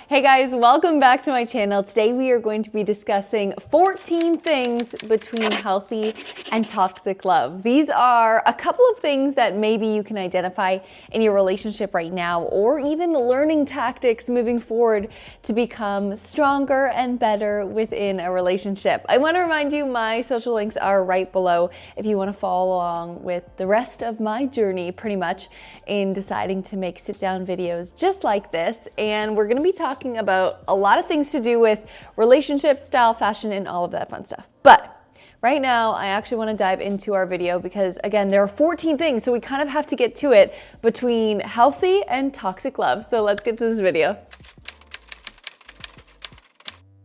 Hey guys, welcome back to my channel. Today we are going to be discussing 14 things between healthy and toxic love. These are a couple of things that maybe you can identify in your relationship right now, or even learning tactics moving forward to become stronger and better within a relationship. I want to remind you my social links are right below if you want to follow along with the rest of my journey pretty much in deciding to make sit-down videos just like this. And we're going to be talking about a lot of things to do with relationship, style, fashion, and all of that fun stuff. But right now, I actually want to dive into our video because, again, there are 14 things, so we kind of have to get to it between healthy and toxic love. So let's get to this video.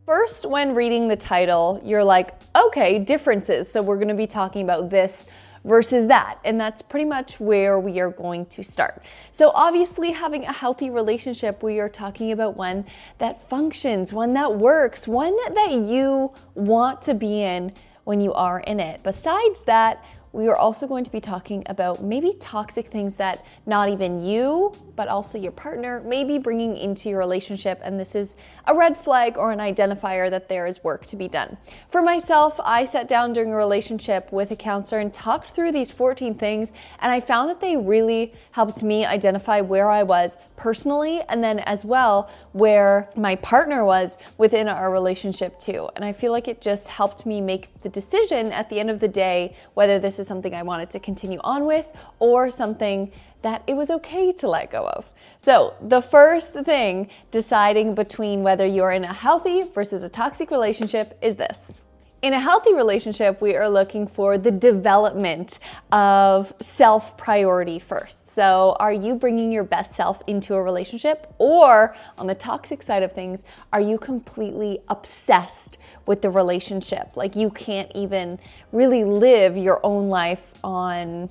First, when reading the title, you're like, okay, differences. So we're going to be talking about this versus that. And that's pretty much where we are going to start. So obviously having a healthy relationship, we are talking about one that functions, one that works, one that you want to be in when you are in it. Besides that, we are also going to be talking about maybe toxic things that not even you, but also your partner may be bringing into your relationship. And this is a red flag or an identifier that there is work to be done. For myself, I sat down during a relationship with a counselor and talked through these 14 things. And I found that they really helped me identify where I was personally, and then as well where my partner was within our relationship too. And I feel like it just helped me make the decision at the end of the day whether this is something I wanted to continue on with or something that it was okay to let go of. So the first thing deciding between whether you're in a healthy versus a toxic relationship is this. In a healthy relationship, we are looking for the development of self-priority first. So are you bringing your best self into a relationship? Or on the toxic side of things, are you completely obsessed with the relationship? Like you can't even really live your own life on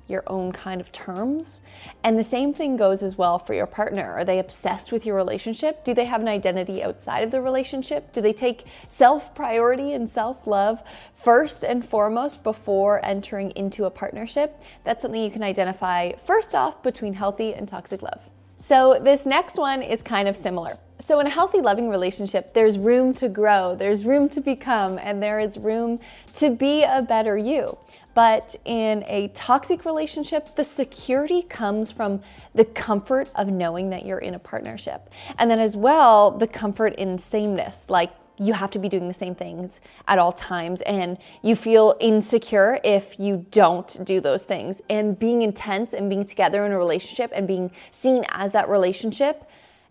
your own kind of terms. And the same thing goes as well for your partner. Are they obsessed with your relationship? Do they have an identity outside of the relationship? Do they take self-priority and self-love first and foremost before entering into a partnership? That's something you can identify first off between healthy and toxic love. So this next one is kind of similar. So in a healthy, loving relationship, there's room to grow, there's room to become, and there is room to be a better you. But in a toxic relationship, the security comes from the comfort of knowing that you're in a partnership. And then as well, the comfort in sameness, like you have to be doing the same things at all times and you feel insecure if you don't do those things. And being intense and being together in a relationship and being seen as that relationship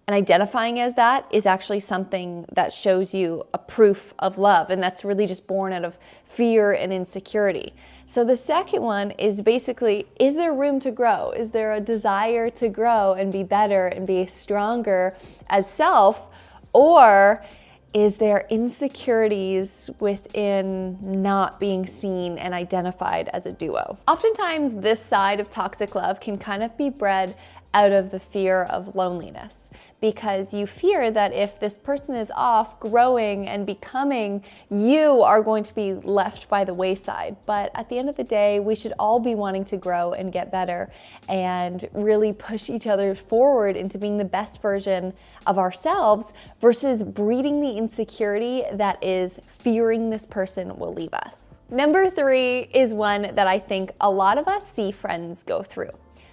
and identifying as that is actually something that shows you a proof of love. And that's really just born out of fear and insecurity. So the second one is basically, is there room to grow? Is there a desire to grow and be better and be stronger as self? Or is there insecurities within not being seen and identified as a duo? Oftentimes, this side of toxic love can kind of be bred out of the fear of loneliness, because you fear that if this person is off growing and becoming, you are going to be left by the wayside. But at the end of the day, we should all be wanting to grow and get better and really push each other forward into being the best version of ourselves versus breeding the insecurity that is fearing this person will leave us. Number 3 is one that I think a lot of us see friends go through.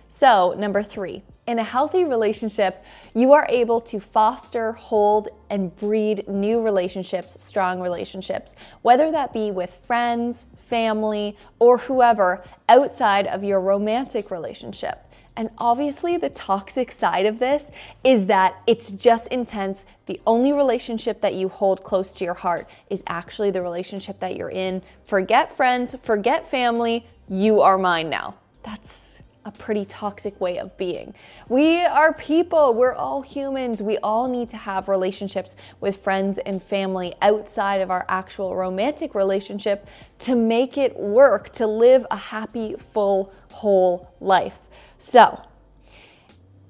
So number 3, in a healthy relationship, you are able to foster, hold, and breed new relationships, strong relationships, whether that be with friends, family, or whoever outside of your romantic relationship. And obviously the toxic side of this is that it's just intense. The only relationship that you hold close to your heart is actually the relationship that you're in. Forget friends, forget family, you are mine now. That's a pretty toxic way of being. We are people, we're all humans. We all need to have relationships with friends and family outside of our actual romantic relationship to make it work, to live a happy, full, whole life. So,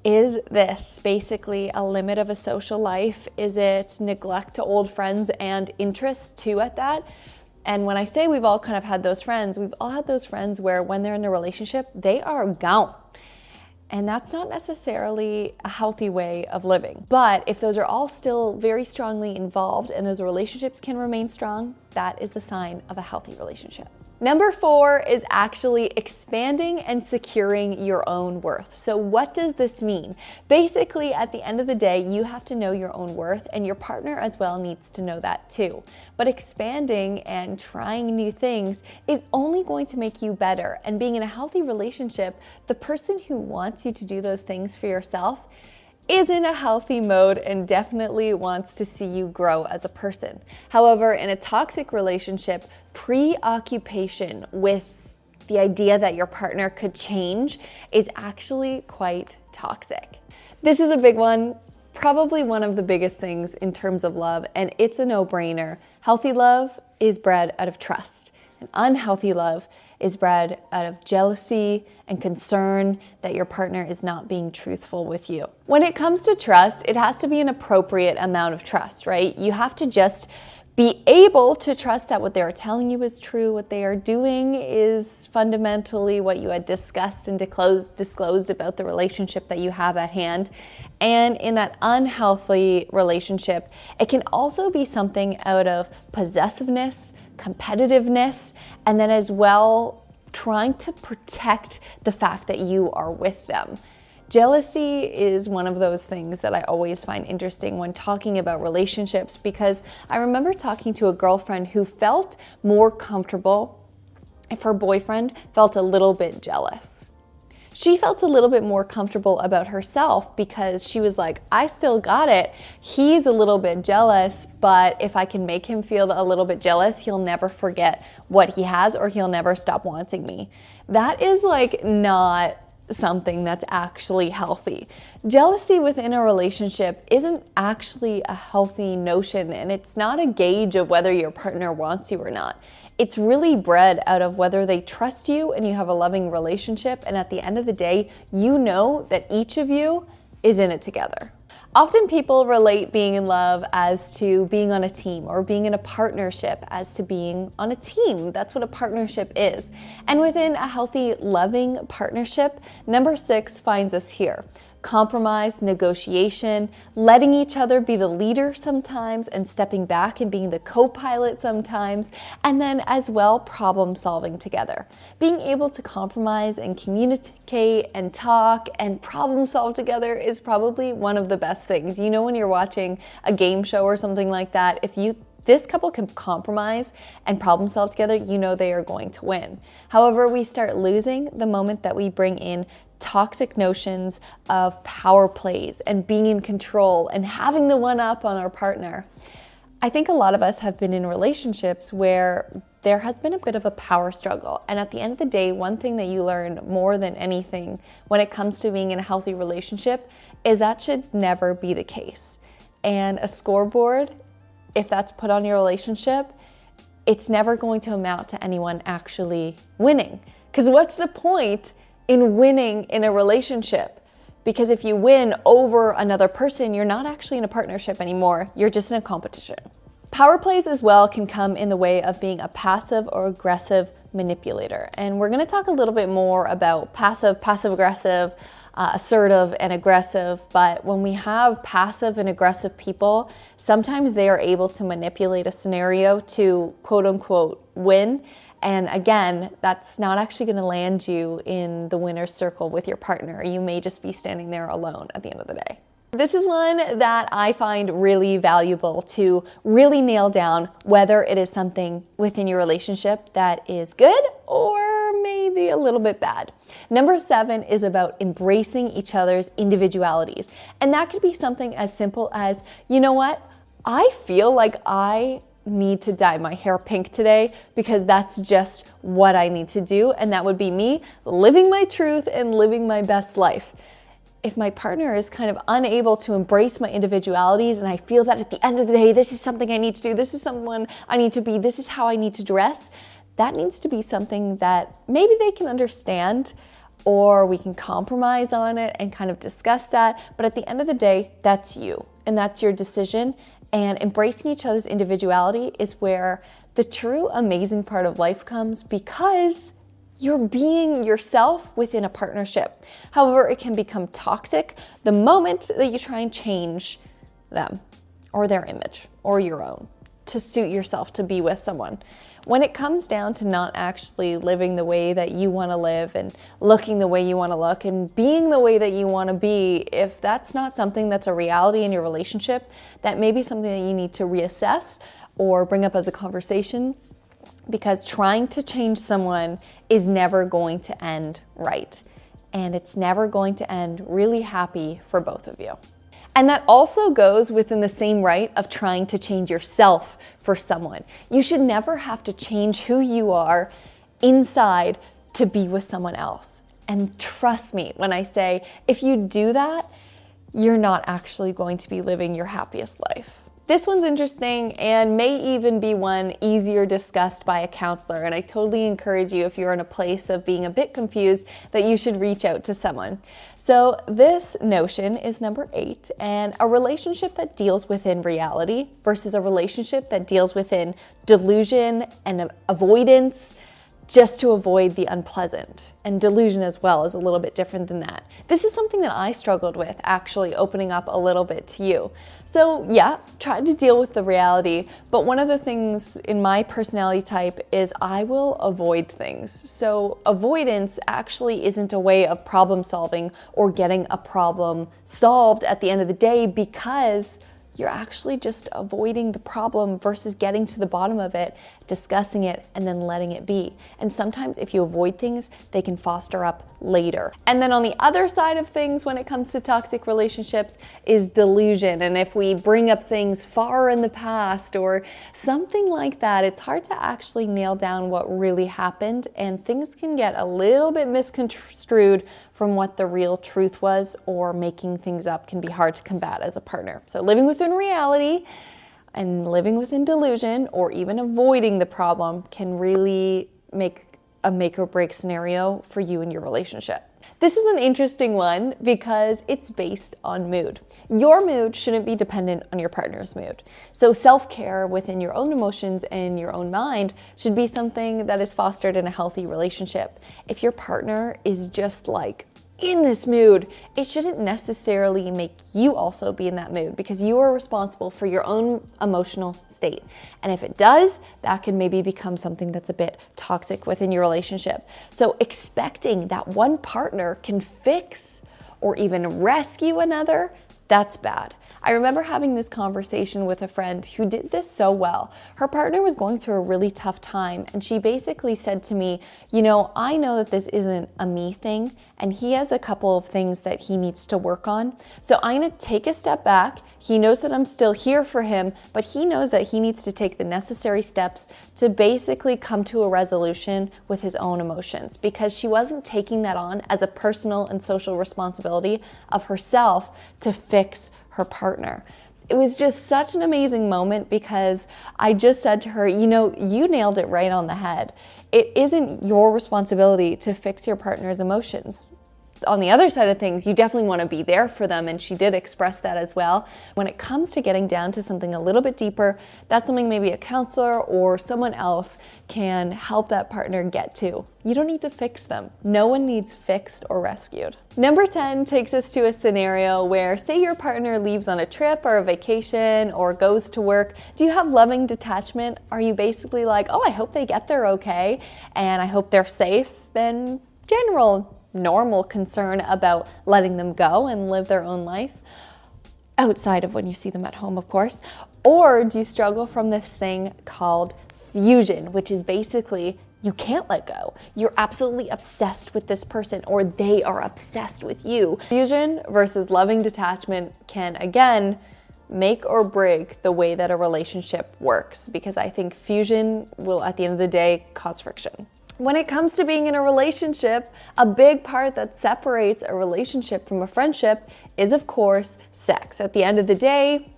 is this basically a limit of a social life? Is it neglect to old friends and interests too at that? And when I say we've all kind of had those friends, we've all had those friends where when they're in a relationship, they are gone. And that's not necessarily a healthy way of living. But if those are all still very strongly involved and those relationships can remain strong, that is the sign of a healthy relationship. Number 4 is actually expanding and securing your own worth. So what does this mean? Basically, at the end of the day, you have to know your own worth, and your partner as well needs to know that too. But expanding and trying new things is only going to make you better. And being in a healthy relationship, the person who wants you to do those things for yourself is in a healthy mode and definitely wants to see you grow as a person. However, in a toxic relationship, preoccupation with the idea that your partner could change is actually quite toxic. This is a big one, probably one of the biggest things in terms of love, and it's a no-brainer. Healthy love is bred out of trust, and unhealthy love is bred out of jealousy and concern that your partner is not being truthful with you. When it comes to trust, it has to be an appropriate amount of trust, right? You have to just be able to trust that what they are telling you is true, what they are doing is fundamentally what you had discussed and disclosed about the relationship that you have at hand. And in that unhealthy relationship, it can also be something out of possessiveness, competitiveness, and then as well trying to protect the fact that you are with them. Jealousy is one of those things that I always find interesting when talking about relationships, because I remember talking to a girlfriend who felt more comfortable if her boyfriend felt a little bit jealous. She felt a little bit more comfortable about herself because she was like, I still got it. He's a little bit jealous, but if I can make him feel a little bit jealous, he'll never forget what he has or he'll never stop wanting me. That is like not something that's actually healthy. Jealousy within a relationship isn't actually a healthy notion, and it's not a gauge of whether your partner wants you or not. It's really bred out of whether they trust you and you have a loving relationship, and at the end of the day, you know that each of you is in it together. Often people relate being in love as to being on a team, or being in a partnership as to being on a team. That's what a partnership is. And within a healthy, loving partnership, number 6 finds us here. Compromise, negotiation, letting each other be the leader sometimes and stepping back and being the co-pilot sometimes, and then as well problem solving together. Being able to compromise and communicate and talk and problem solve together is probably one of the best things. You know, when you're watching a game show or something like that, if this couple can compromise and problem solve together, you know they are going to win. However, we start losing the moment that we bring in toxic notions of power plays and being in control and having the one up on our partner. I think a lot of us have been in relationships where there has been a bit of a power struggle. And at the end of the day, one thing that you learn more than anything when it comes to being in a healthy relationship is that should never be the case. And a scoreboard, if that's put on your relationship, it's never going to amount to anyone actually winning. Because what's the point in winning in a relationship? Because if you win over another person, you're not actually in a partnership anymore. You're just in a competition. Power plays as well can come in the way of being a passive or aggressive manipulator. And we're going to talk a little bit more about passive-aggressive, assertive and aggressive. But when we have passive and aggressive people, sometimes they are able to manipulate a scenario to quote unquote win. And again, that's not actually going to land you in the winner's circle with your partner. You may just be standing there alone at the end of the day. This is one that I find really valuable to really nail down whether it is something within your relationship that is good or maybe a little bit bad. Number 7 is about embracing each other's individualities. And that could be something as simple as, you know what? I feel like I need to dye my hair pink today because that's just what I need to do, and that would be me living my truth and living my best life. If my partner is kind of unable to embrace my individualities and I feel that at the end of the day, this is something I need to do, this is someone I need to be, this is how I need to dress, that needs to be something that maybe they can understand, or we can compromise on it and kind of discuss that. But at the end of the day, that's you and that's your decision. And embracing each other's individuality is where the true amazing part of life comes, because You're being yourself within a partnership. However, it can become toxic the moment that you try and change them or their image or your own to suit yourself to be with someone. When it comes down to not actually living the way that you want to live and looking the way you want to look and being the way that you want to be, if that's not something that's a reality in your relationship, that may be something that you need to reassess or bring up as a conversation, because trying to change someone is never going to end right. And it's never going to end really happy for both of you. And that also goes within the same right of trying to change yourself for someone. You should never have to change who you are inside to be with someone else. And trust me when I say, if you do that, you're not actually going to be living your happiest life. This one's interesting and may even be one easier discussed by a counselor, and I totally encourage you, if you're in a place of being a bit confused, that you should reach out to someone. So this notion is number 8, and a relationship that deals within reality versus a relationship that deals within delusion and avoidance, just to avoid the unpleasant. And delusion as well is a little bit different than that. This is something that I struggled with, actually opening up a little bit to you. So yeah, try to deal with the reality, but one of the things in my personality type is I will avoid things. So avoidance actually isn't a way of problem solving or getting a problem solved at the end of the day, because you're actually just avoiding the problem versus getting to the bottom of it, discussing it, and then letting it be. And sometimes if you avoid things, they can foster up later. And then on the other side of things when it comes to toxic relationships is delusion. And if we bring up things far in the past or something like that, it's hard to actually nail down what really happened, and things can get a little bit misconstrued from what the real truth was, or making things up can be hard to combat as a partner. So living within reality and living within delusion, or even avoiding the problem, can really make a make or break scenario for you and your relationship. This is an interesting one because it's based on mood. Your mood shouldn't be dependent on your partner's mood. So self-care within your own emotions and your own mind should be something that is fostered in a healthy relationship. If your partner is just like in this mood, it shouldn't necessarily make you also be in that mood, because you are responsible for your own emotional state. And if it does, that can maybe become something that's a bit toxic within your relationship. So expecting that one partner can fix or even rescue another, that's bad. I remember having this conversation with a friend who did this so well. Her partner was going through a really tough time, and she basically said to me, you know, I know that this isn't a me thing, and he has a couple of things that he needs to work on. So I'm gonna take a step back. He knows that I'm still here for him, but he knows that he needs to take the necessary steps to basically come to a resolution with his own emotions, because she wasn't taking that on as a personal and social responsibility of herself to fix her partner. It was just such an amazing moment, because I just said to her, you know, you nailed it right on the head. It isn't your responsibility to fix your partner's emotions. On the other side of things, you definitely want to be there for them, and she did express that as well. When it comes to getting down to something a little bit deeper, that's something maybe a counselor or someone else can help that partner get to. You don't need to fix them. No one needs fixed or rescued. Number 10 takes us to a scenario where, say your partner leaves on a trip or a vacation or goes to work. Do you have loving detachment? Are you basically like, oh, I hope they get there okay, and I hope they're safe? Then general normal concern about letting them go and live their own life, outside of when you see them at home, of course? Or do you struggle from this thing called fusion, which is basically you can't let go. You're absolutely obsessed with this person, or they are obsessed with you. Fusion versus loving detachment can, again, make or break the way that a relationship works, because I think fusion will, at the end of the day, cause friction. When it comes to being in a relationship, a big part that separates a relationship from a friendship is, of course, sex. At the end of the day,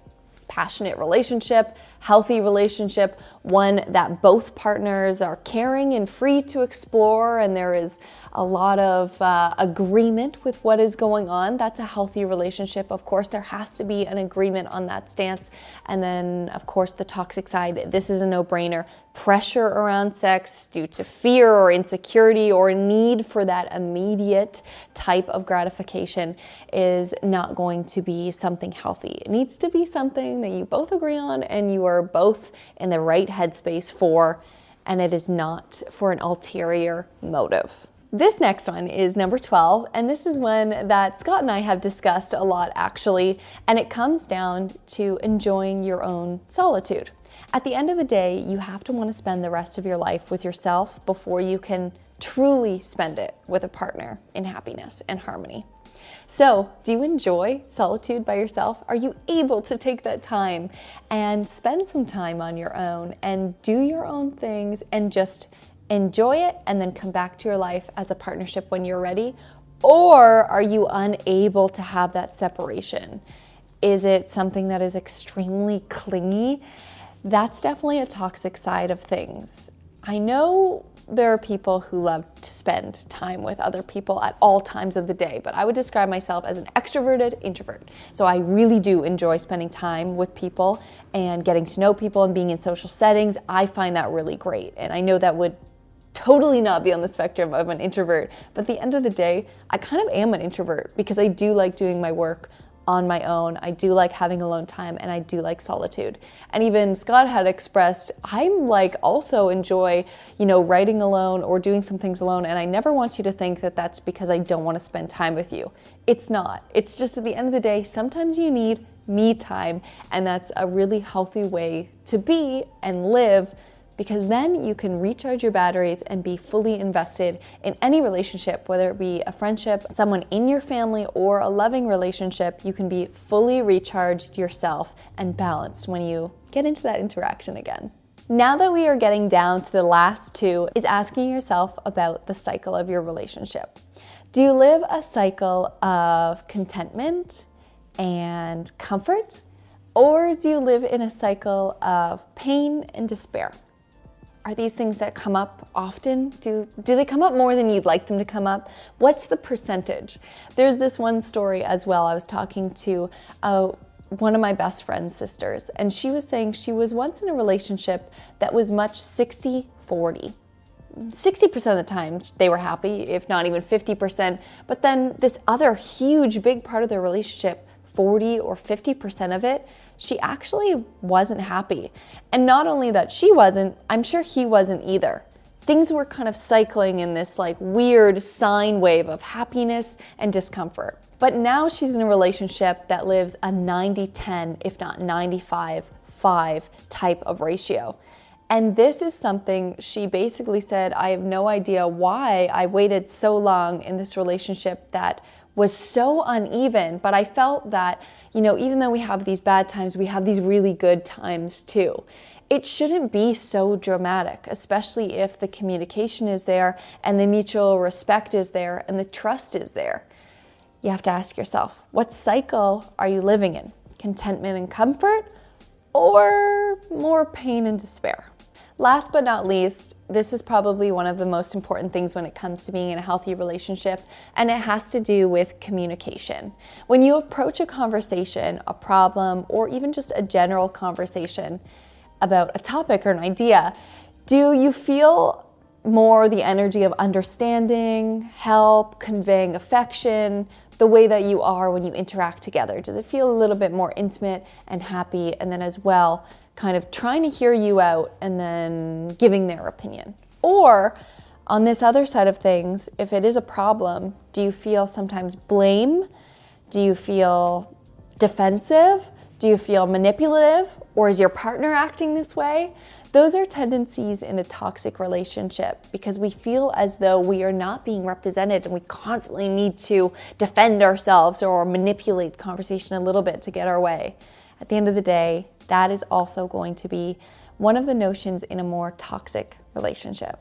passionate relationship, healthy relationship, one that both partners are caring and free to explore, and there is a lot of agreement with what is going on. That's a healthy relationship. Of course, there has to be an agreement on that stance. And then, of course, the toxic side, this is a no-brainer. Pressure around sex due to fear or insecurity or need for that immediate type of gratification is not going to be something healthy. It needs to be something that you both agree on and you are both in the right headspace for, and it is not for an ulterior motive. This next one is number 12, and this is one that Scott and I have discussed a lot actually, and it comes down to enjoying your own solitude. At the end of the day, you have to want to spend the rest of your life with yourself before you can truly spend it with a partner in happiness and harmony. So, do you enjoy solitude by yourself? Are you able to take that time and spend some time on your own and do your own things and just enjoy it and then come back to your life as a partnership when you're ready? Or are you unable to have that separation? Is it something that is extremely clingy? That's definitely a toxic side of things. I know there are people who love to spend time with other people at all times of the day, but I would describe myself as an extroverted introvert. So I really do enjoy spending time with people and getting to know people and being in social settings. I find that really great. And I know that would totally not be on the spectrum of an introvert, but at the end of the day, I kind of am an introvert because I do like doing my work on my own. I do like having alone time and I do like solitude. And even Scott had expressed, I'm like also enjoy, writing alone or doing some things alone. And I never want you to think that that's because I don't want to spend time with you. It's not. It's just at the end of the day, sometimes you need me time, and that's a really healthy way to be and live, because then you can recharge your batteries and be fully invested in any relationship, whether it be a friendship, someone in your family, or a loving relationship. You can be fully recharged yourself and balanced when you get into that interaction again. Now that we are getting down to the last two, is asking yourself about the cycle of your relationship. Do you live a cycle of contentment and comfort, or do you live in a cycle of pain and despair? Are these things that come up often? Do they come up more than you'd like them to come up? What's the percentage? There's this one story as well. I was talking to one of my best friend's sisters, and she was saying she was once in a relationship that was much 60-40. 60% of the time they were happy, if not even 50%, but then this other huge big part of their relationship, 40 or 50% of it, she actually wasn't happy. And not only that she wasn't, I'm sure he wasn't either. Things were kind of cycling in this like weird sine wave of happiness and discomfort. But now she's in a relationship that lives a 90-10, if not 95-5 type of ratio. And this is something she basically said, I have no idea why I waited so long in this relationship that was so uneven, but I felt that, even though we have these bad times, we have these really good times too. It shouldn't be so dramatic, especially if the communication is there and the mutual respect is there and the trust is there. You have to ask yourself, what cycle are you living in? Contentment and comfort, or more pain and despair? Last but not least, this is probably one of the most important things when it comes to being in a healthy relationship, and it has to do with communication. When you approach a conversation, a problem, or even just a general conversation about a topic or an idea, do you feel more the energy of understanding, help, conveying affection, the way that you are when you interact together? Does it feel a little bit more intimate and happy, and then as well, kind of trying to hear you out and then giving their opinion? Or on this other side of things, if it is a problem, do you feel sometimes blame? Do you feel defensive? Do you feel manipulative? Or is your partner acting this way? Those are tendencies in a toxic relationship because we feel as though we are not being represented and we constantly need to defend ourselves or manipulate the conversation a little bit to get our way. At the end of the day, that is also going to be one of the notions in a more toxic relationship.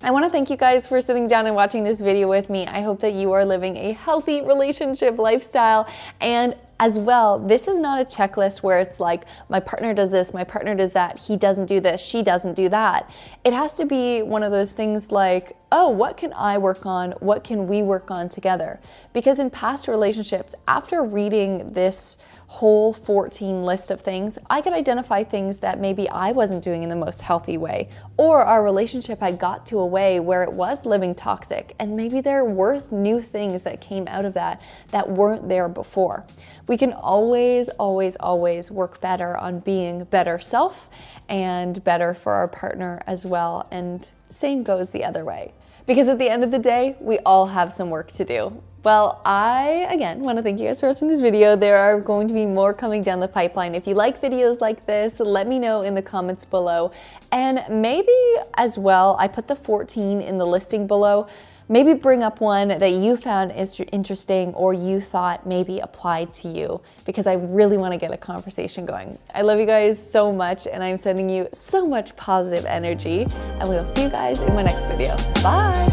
I want to thank you guys for sitting down and watching this video with me. I hope that you are living a healthy relationship lifestyle, and As well, this is not a checklist where it's like, my partner does this, my partner does that, he doesn't do this, she doesn't do that. It has to be one of those things like, oh, what can I work on? What can we work on together? Because in past relationships, after reading this whole 14 list of things, I could identify things that maybe I wasn't doing in the most healthy way, or our relationship had got to a way where it was living toxic, and maybe there were new things that came out of that that weren't there before. We can always, always, always work better on being better self and better for our partner as well, and same goes the other way. Because at the end of the day, we all have some work to do. Well, I, again, want to thank you guys for watching this video. There are going to be more coming down the pipeline. If you like videos like this, let me know in the comments below. And maybe as well, I put the 14 in the listing below. Maybe bring up one that you found interesting or you thought maybe applied to you, because I really want to get a conversation going. I love you guys so much, and I'm sending you so much positive energy, and we will see you guys in my next video. Bye!